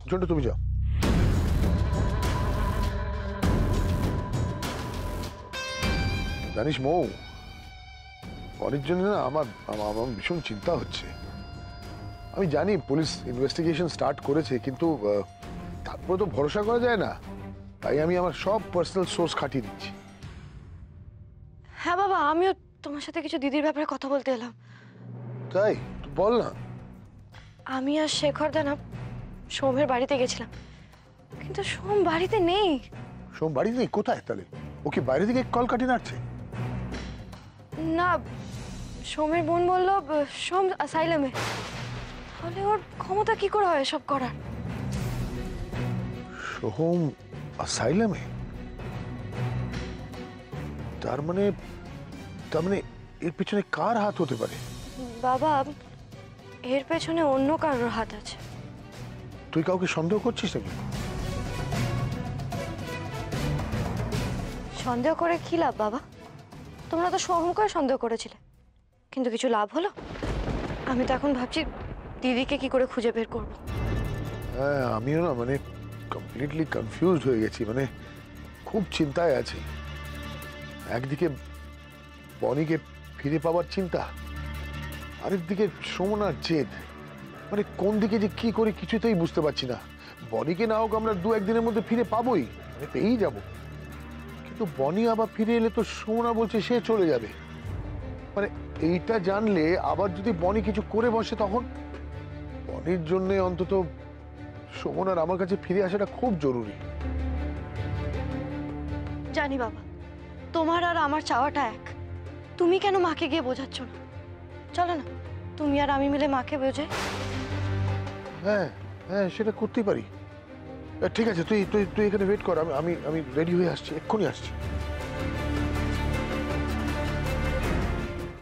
ঝন্টু তুমি যাও। জানিস মৌ, বনির জন্য না আমার আমার ভীষণ চিন্তা হচ্ছে। আমি জানি পুলিশ ইনভেস্টিগেশন স্টার্ট করেছে, কিন্তু তারপরে তো ভরসা করা যায় না। তাই আমি আমার সব পার্সোনাল সোর্স খাটিয়ে দিচ্ছি। হ্যাঁ বাবা, আমিও তোমার সাথে কিছু দিদির ব্যাপারে কথা বলতে এলাম। তাই বল না। আমি আর শেখর দা না সোমের বাড়িতে গেছিলাম, কিন্তু সোম বাড়িতে নেই। সোম বাড়িতে নেই? কোথায় তাহলে? ও কি বাইরে থেকে কল কাটিয়ে নাড়ছে? না, সোমের বোন বলল সোম অ্যাসাইলামে। তাহলে ওর ক্ষমতা কি করে হয় সব করার? সোহম অ্যাসাইলামে? তার মানে এর পিছনে কার হাত হতে পারে? বাবা, এর পেছনে অন্য কারোর হাত আছে। তুই কাউকে সন্দেহ করছিস নাকি? সন্দেহ করে কি লাভ বাবা? তোমরা তো সোহমকে সন্দেহ করেছিলে, কিন্তু কিছু লাভ হলো? আমি তো এখন ভাবছি দিদিকে কি করে খুঁজে বের করব। হ্যাঁ, আমিও না কমপ্লিটলি কনফিউজড হয়ে গেছি। খুব চিন্তায় আছি। একদিকে বনিকে ফিরে পাওয়ার চিন্তা, আরেকদিকে সুমনার জেদ। কোন দিকে যে কি করি কিছুতেই বুঝতে পারছি না। বনিকে না হোক আমরা 2-1 দিনের মধ্যে ফিরে পাবোই, পেয়েই যাব। কিন্তু বনি আবার ফিরে এলে তো সুমনা বলছে সে চলে যাবে। এইটা জানলে আবার যদি বনি কিছু করে বসে, তখন বনির জন্য অন্তত সুমনার আমার কাছে ফিরে আসাটা খুব জরুরি। জানি বাবা, তোমার আর আমার চাওয়াটা এক। তুমি কেন মাকে গিয়ে বোঝাচ্ছ না? চলো না, তুমি আর আমি মিলে মাকে বোঝাই। হ্যাঁ হ্যাঁ, সেটা করতেই পারি। ঠিক আছে, তুই তুই তুই এখানে ওয়েট কর, আমি আমি রেডি হয়ে আসছি, এক্ষুনি আসছি।